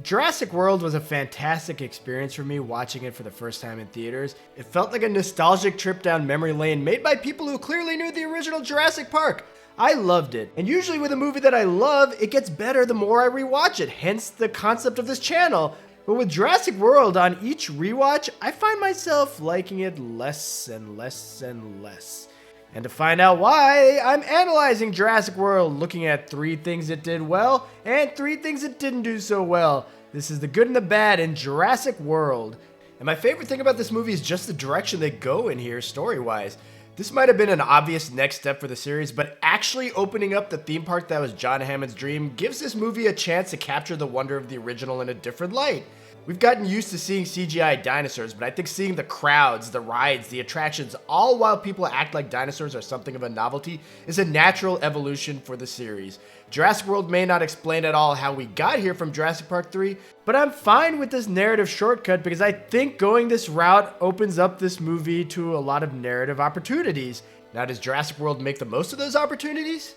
Jurassic World was a fantastic experience for me watching it for the first time in theaters. It felt like a nostalgic trip down memory lane made by people who clearly knew the original Jurassic Park. I loved it, and usually with a movie that I love, it gets better the more I rewatch it, hence the concept of this channel. But with Jurassic World, on each rewatch, I find myself liking it less and less and less. And to find out why, I'm analyzing Jurassic World, looking at 3 things it did well and 3 things it didn't do so well. This is the good and the bad in Jurassic World. And my favorite thing about this movie is just the direction they go in here story-wise. This might have been an obvious next step for the series, but actually opening up the theme park that was John Hammond's dream gives this movie a chance to capture the wonder of the original in a different light. We've gotten used to seeing CGI dinosaurs, but I think seeing the crowds, the rides, the attractions, all while people act like dinosaurs are something of a novelty, is a natural evolution for the series. Jurassic World may not explain at all how we got here from Jurassic Park 3, but I'm fine with this narrative shortcut because I think going this route opens up this movie to a lot of narrative opportunities. Now, does Jurassic World make the most of those opportunities?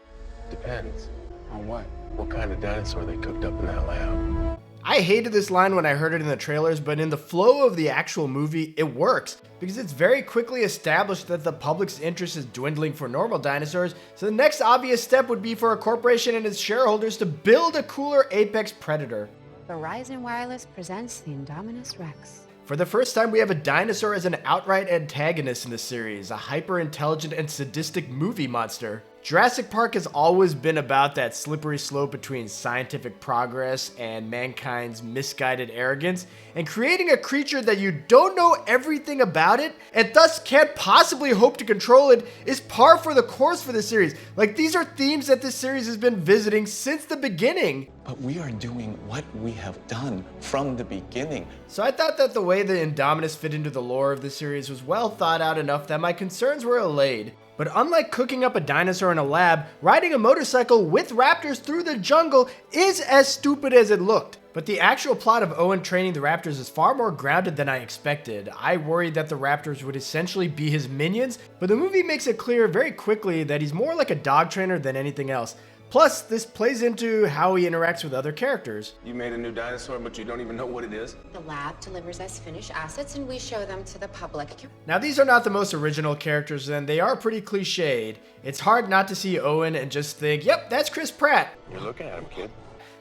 Depends. On what? What kind of dinosaur they cooked up in that lab? I hated this line when I heard it in the trailers, but in the flow of the actual movie, it works, because it's very quickly established that the public's interest is dwindling for normal dinosaurs, so the next obvious step would be for a corporation and its shareholders to build a cooler apex predator. Verizon Wireless presents the Indominus Rex. For the first time, we have a dinosaur as an outright antagonist in the series, a hyper-intelligent and sadistic movie monster. Jurassic Park has always been about that slippery slope between scientific progress and mankind's misguided arrogance, and creating a creature that you don't know everything about it, and thus can't possibly hope to control it, is par for the course for the series. Like, these are themes that this series has been visiting since the beginning. But we are doing what we have done from the beginning. So I thought that the way the Indominus fit into the lore of the series was well thought out enough that my concerns were allayed. But unlike cooking up a dinosaur in a lab, riding a motorcycle with raptors through the jungle is as stupid as it looked. But the actual plot of Owen training the raptors is far more grounded than I expected. I worried that the raptors would essentially be his minions, but the movie makes it clear very quickly that he's more like a dog trainer than anything else. Plus, this plays into how he interacts with other characters. You made a new dinosaur, but you don't even know what it is? The lab delivers us finished assets and we show them to the public. Now, these are not the most original characters, and they are pretty cliched. It's hard not to see Owen and just think, yep, that's Chris Pratt. You're looking at him, kid.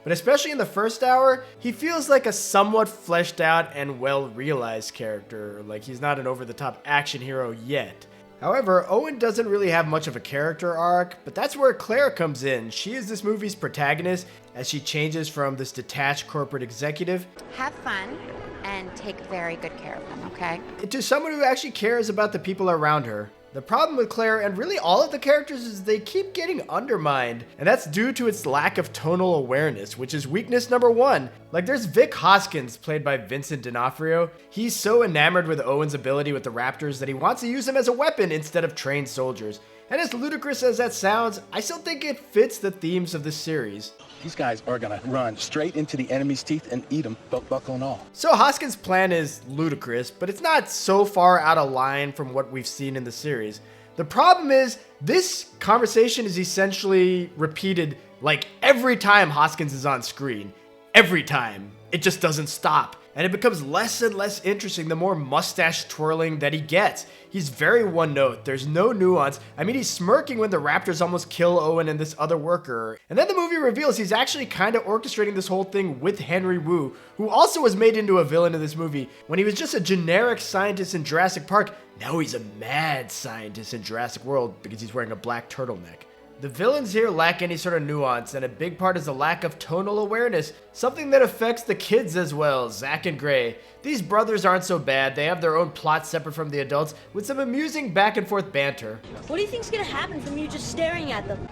But especially in the first hour, he feels like a somewhat fleshed out and well-realized character, like he's not an over-the-top action hero yet. However, Owen doesn't really have much of a character arc, but that's where Claire comes in. She is this movie's protagonist as she changes from this detached corporate executive Have fun and take very good care of them, okay? into someone who actually cares about the people around her. The problem with Claire, and really all of the characters, is they keep getting undermined, and that's due to its lack of tonal awareness, which is weakness number 1. Like, there's Vic Hoskins, played by Vincent D'Onofrio. He's so enamored with Owen's ability with the raptors that he wants to use them as a weapon instead of trained soldiers. And as ludicrous as that sounds, I still think it fits the themes of this series. These guys are gonna run straight into the enemy's teeth and eat them, belt buckle and all. So Hoskins' plan is ludicrous, but it's not so far out of line from what we've seen in the series. The problem is, this conversation is essentially repeated like every time Hoskins is on screen. Every time. It just doesn't stop. And it becomes less and less interesting the more mustache twirling that he gets. He's very one note, there's no nuance. I mean, he's smirking when the raptors almost kill Owen and this other worker. And then the movie reveals he's actually kind of orchestrating this whole thing with Henry Wu, who also was made into a villain in this movie. When he was just a generic scientist in Jurassic Park, now he's a mad scientist in Jurassic World because he's wearing a black turtleneck. The villains here lack any sort of nuance, and a big part is the lack of tonal awareness, something that affects the kids as well, Zach and Gray. These brothers aren't so bad, they have their own plot separate from the adults, with some amusing back and forth banter. What do you think's gonna happen from you just staring at them?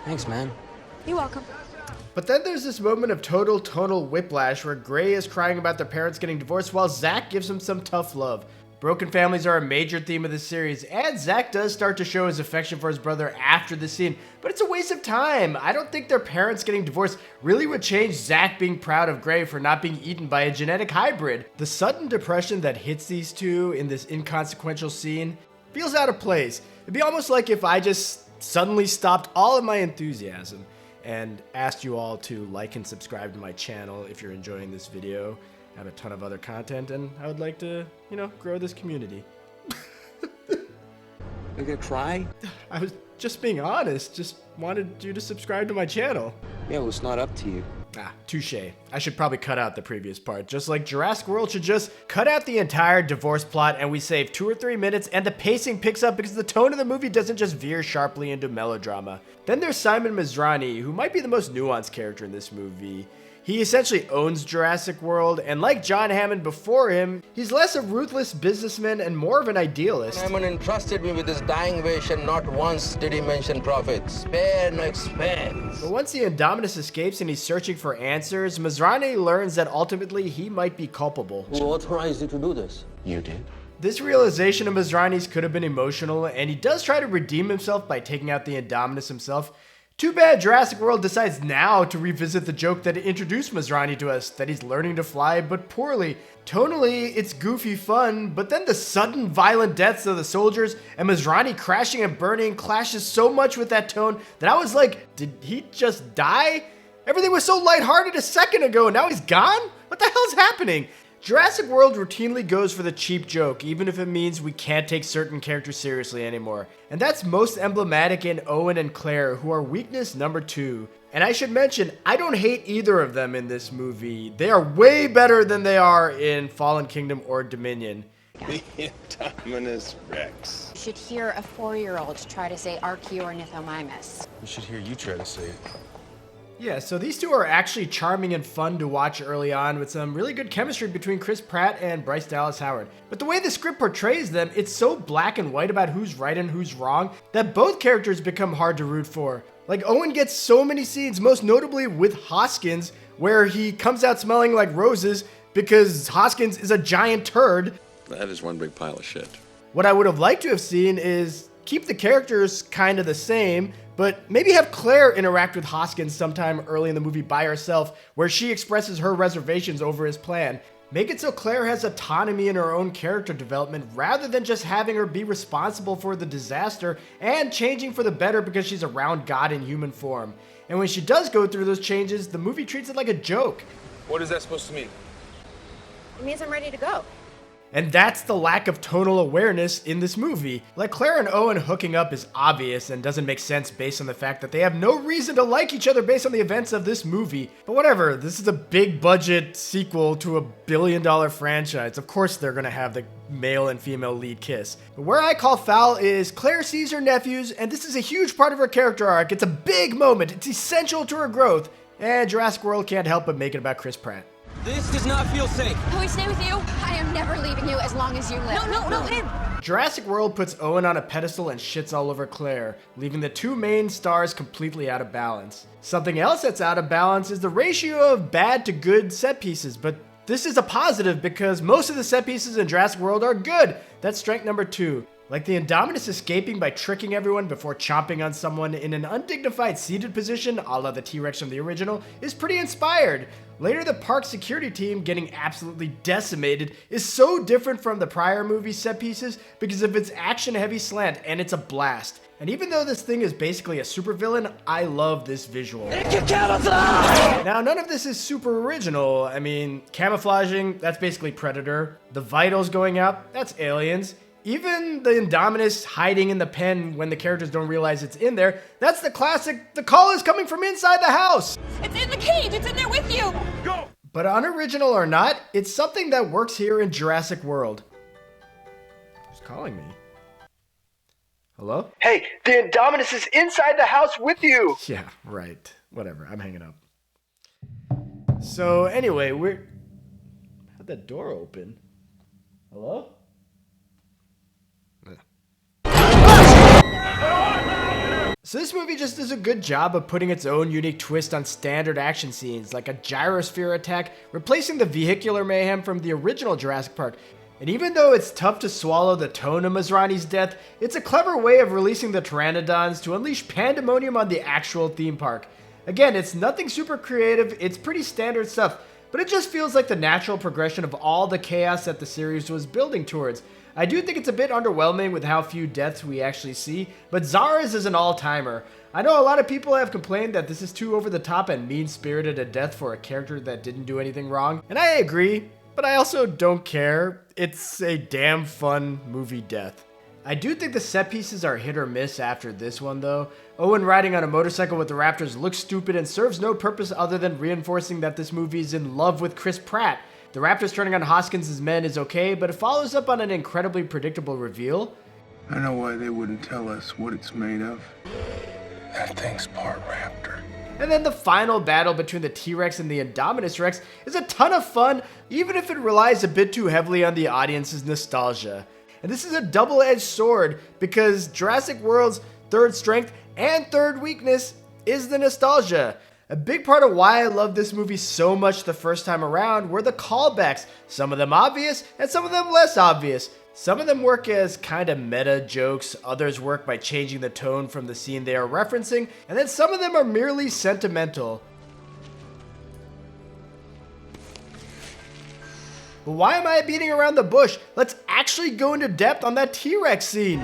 Thanks, man. You're welcome. But then there's this moment of total tonal whiplash where Gray is crying about their parents getting divorced while Zach gives him some tough love. Broken families are a major theme of the series, and Zach does start to show his affection for his brother after the scene, but it's a waste of time. I don't think their parents getting divorced really would change Zach being proud of Gray for not being eaten by a genetic hybrid. The sudden depression that hits these two in this inconsequential scene feels out of place. It'd be almost like if I just suddenly stopped all of my enthusiasm. and asked you all to like and subscribe to my channel if you're enjoying this video. I have a ton of other content, and I would like to, grow this community. You gonna cry? I was just being honest, just wanted you to subscribe to my channel. Yeah, well, it's not up to you. Ah, touche. I should probably cut out the previous part, just like Jurassic World should just cut out the entire divorce plot and we save 2 or 3 minutes and the pacing picks up because the tone of the movie doesn't just veer sharply into melodrama. Then there's Simon Masrani, who might be the most nuanced character in this movie. He essentially owns Jurassic World, and like John Hammond before him, he's less a ruthless businessman and more of an idealist. Hammond entrusted me with this dying wish, and not once did he mention profit. Spare no expense. But once the Indominus escapes and he's searching for answers, Masrani learns that ultimately he might be culpable. Who authorized you to do this? You did? This realization of Masrani's could have been emotional, and he does try to redeem himself by taking out the Indominus himself. Too bad Jurassic World decides now to revisit the joke that introduced Masrani to us, that he's learning to fly, but poorly. Tonally, it's goofy fun, but then the sudden violent deaths of the soldiers and Masrani crashing and burning clashes so much with that tone that I was like, did he just die? Everything was so lighthearted a second ago, and now he's gone? What the hell's happening? Jurassic World routinely goes for the cheap joke, even if it means we can't take certain characters seriously anymore. And that's most emblematic in Owen and Claire, who are weakness number 2. And I should mention, I don't hate either of them in this movie. They are way better than they are in Fallen Kingdom or Dominion. The Indominus Rex. You should hear a 4-year-old try to say Archaeornithomimus. We should hear you try to say it. Yeah, so these two are actually charming and fun to watch early on with some really good chemistry between Chris Pratt and Bryce Dallas Howard. But the way the script portrays them, it's so black and white about who's right and who's wrong that both characters become hard to root for. Like Owen gets so many scenes, most notably with Hoskins, where he comes out smelling like roses because Hoskins is a giant turd. That is one big pile of shit. What I would have liked to have seen is keep the characters kind of the same, but maybe have Claire interact with Hoskins sometime early in the movie by herself, where she expresses her reservations over his plan. Make it so Claire has autonomy in her own character development rather than just having her be responsible for the disaster and changing for the better because she's around God in human form. And when she does go through those changes, the movie treats it like a joke. What is that supposed to mean? It means I'm ready to go. And that's the lack of tonal awareness in this movie. Like Claire and Owen hooking up is obvious and doesn't make sense based on the fact that they have no reason to like each other based on the events of this movie. But whatever, this is a big budget sequel to a billion-dollar franchise. Of course they're gonna have the male and female lead kiss. But where I call foul is Claire sees her nephews, and this is a huge part of her character arc. It's a big moment, it's essential to her growth. And Jurassic World can't help but make it about Chris Pratt. This does not feel safe. Can we stay with you? I am never leaving you as long as you live. No, in. Jurassic World puts Owen on a pedestal and shits all over Claire, leaving the two main stars completely out of balance. Something else that's out of balance is the ratio of bad to good set pieces, but this is a positive because most of the set pieces in Jurassic World are good. That's strength number 2. Like the Indominus escaping by tricking everyone before chomping on someone in an undignified seated position, a la the T-Rex from the original, is pretty inspired. Later, the park security team getting absolutely decimated is so different from the prior movie set pieces because of its action-heavy slant, and it's a blast. And even though this thing is basically a supervillain, I love this visual. Now, none of this is super original. I mean, camouflaging, that's basically Predator. The vitals going out, that's Aliens. Even the Indominus hiding in the pen when the characters don't realize it's in there, that's the classic, the call is coming from inside the house. It's in the cage. It's in there with you. Go! But unoriginal or not, it's something that works here in Jurassic World. Who's calling me? Hello? Hey, the Indominus is inside the house with you! Yeah, right. Whatever, I'm hanging up. So anyway, how'd that door open? Hello? So this movie just does a good job of putting its own unique twist on standard action scenes, like a gyrosphere attack, replacing the vehicular mayhem from the original Jurassic Park. And even though it's tough to swallow the tone of Masrani's death, it's a clever way of releasing the pteranodons to unleash pandemonium on the actual theme park. Again, it's nothing super creative, it's pretty standard stuff, but it just feels like the natural progression of all the chaos that the series was building towards. I do think it's a bit underwhelming with how few deaths we actually see, but Zara's is an all-timer. I know a lot of people have complained that this is too over the top and mean-spirited a death for a character that didn't do anything wrong, and I agree, but I also don't care. It's a damn fun movie death. I do think the set pieces are hit or miss after this one though. Owen riding on a motorcycle with the Raptors looks stupid and serves no purpose other than reinforcing that this movie is in love with Chris Pratt. The Raptors turning on Hoskins' men is okay, but it follows up on an incredibly predictable reveal. I know why they wouldn't tell us what it's made of. That thing's part raptor. And then the final battle between the T-Rex and the Indominus Rex is a ton of fun, even if it relies a bit too heavily on the audience's nostalgia. And this is a double-edged sword, because Jurassic World's third strength and third weakness is the nostalgia. A big part of why I loved this movie so much the first time around were the callbacks, some of them obvious and some of them less obvious. Some of them work as kind of meta jokes, others work by changing the tone from the scene they are referencing, and then some of them are merely sentimental. But why am I beating around the bush? Let's actually go into depth on that T-Rex scene.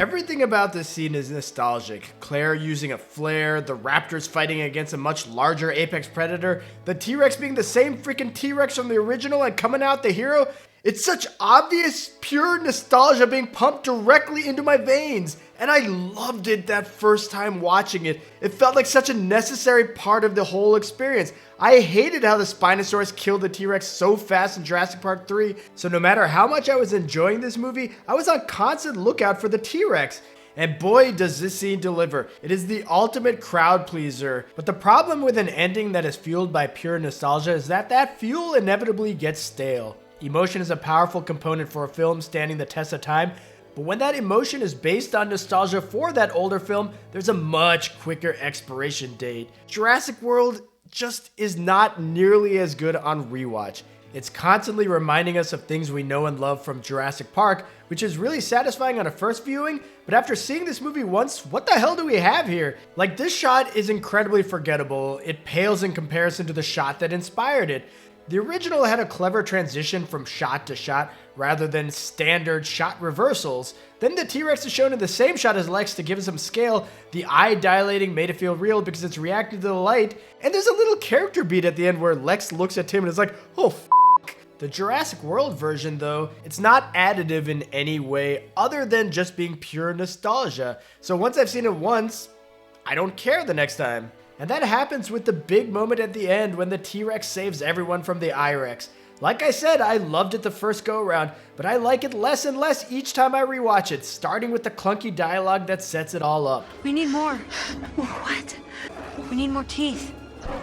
Everything about this scene is nostalgic. Claire using a flare, the Raptors fighting against a much larger apex predator, the T-Rex being the same freaking T-Rex from the original and coming out the hero. It's such obvious, pure nostalgia being pumped directly into my veins. And I loved it that first time watching it. It felt like such a necessary part of the whole experience. I hated how the Spinosaurus killed the T-Rex so fast in Jurassic Park 3, so no matter how much I was enjoying this movie, I was on constant lookout for the T-Rex. And boy, does this scene deliver. It is the ultimate crowd pleaser. But the problem with an ending that is fueled by pure nostalgia is that that fuel inevitably gets stale. Emotion is a powerful component for a film standing the test of time, but when that emotion is based on nostalgia for that older film, there's a much quicker expiration date. Jurassic World just is not nearly as good on rewatch. It's constantly reminding us of things we know and love from Jurassic Park, which is really satisfying on a first viewing, but after seeing this movie once, what the hell do we have here? Like, this shot is incredibly forgettable. It pales in comparison to the shot that inspired it. The original had a clever transition from shot to shot rather than standard shot reversals. Then the T-Rex is shown in the same shot as Lex to give it some scale. The eye dilating made it feel real because it's reacting to the light. And there's a little character beat at the end where Lex looks at Tim and is like, oh f***. The Jurassic World version though, it's not additive in any way other than just being pure nostalgia. So once I've seen it once, I don't care the next time. And that happens with the big moment at the end when the T-Rex saves everyone from the I-Rex. Like I said, I loved it the first go-around, but I like it less and less each time I rewatch it, starting with the clunky dialogue that sets it all up. We need more. What? We need more teeth.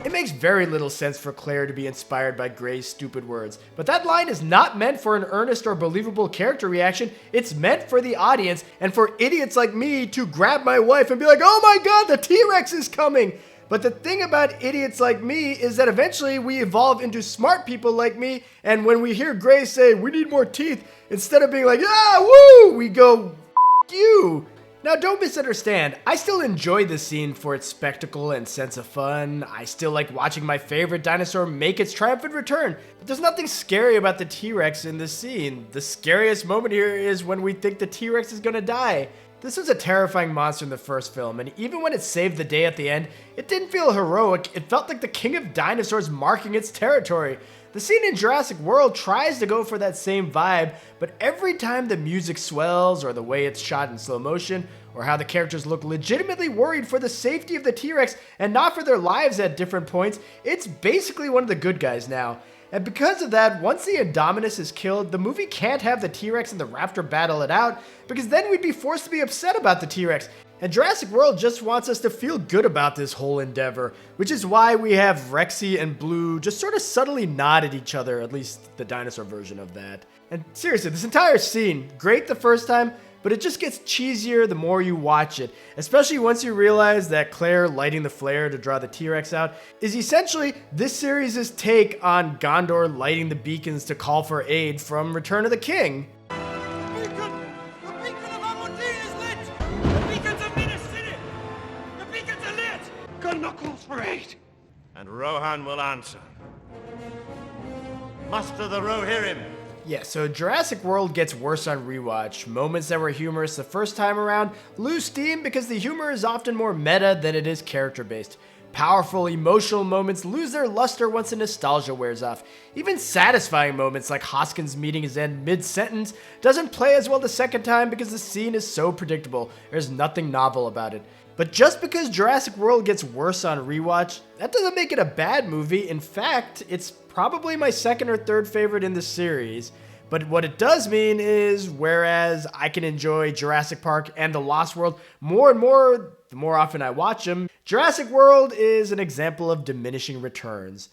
It makes very little sense for Claire to be inspired by Gray's stupid words, but that line is not meant for an earnest or believable character reaction. It's meant for the audience and for idiots like me to grab my wife and be like, oh my god, the T-Rex is coming! But the thing about idiots like me is that eventually we evolve into smart people like me, and when we hear Gray say, we need more teeth, instead of being like, yeah, woo, we go, f*** you. Now don't misunderstand, I still enjoy this scene for its spectacle and sense of fun. I still like watching my favorite dinosaur make its triumphant return, but there's nothing scary about the T-Rex in this scene. The scariest moment here is when we think the T-Rex is gonna die. This was a terrifying monster in the first film, and even when it saved the day at the end, it didn't feel heroic. It felt like the king of dinosaurs marking its territory. The scene in Jurassic World tries to go for that same vibe, but every time the music swells, or the way it's shot in slow motion, or how the characters look legitimately worried for the safety of the T-Rex and not for their lives at different points, it's basically one of the good guys now. And because of that, once the Indominus is killed, the movie can't have the T-Rex and the Raptor battle it out, because then we'd be forced to be upset about the T-Rex. And Jurassic World just wants us to feel good about this whole endeavor, which is why we have Rexy and Blue just sort of subtly nod at each other, at least the dinosaur version of that. And seriously, this entire scene, great the first time, but it just gets cheesier the more you watch it, especially once you realize that Claire lighting the flare to draw the T-Rex out is essentially this series' take on Gondor lighting the beacons to call for aid from Return of the King. Beacon! The beacon of Aberdeen is lit! The beacons of Minas City! The beacons are lit! Knuckles for 8. And Rohan will answer. Muster the Rohirrim. Yeah, so Jurassic World gets worse on rewatch. Moments that were humorous the first time around lose steam because the humor is often more meta than it is character-based. Powerful, emotional moments lose their luster once the nostalgia wears off. Even satisfying moments like Hoskins meeting his end mid-sentence doesn't play as well the second time because the scene is so predictable. There's nothing novel about it. But just because Jurassic World gets worse on rewatch, that doesn't make it a bad movie. In fact, it's probably my second or third favorite in the series. But what it does mean is, whereas I can enjoy Jurassic Park and The Lost World more and more the more often I watch them, Jurassic World is an example of diminishing returns.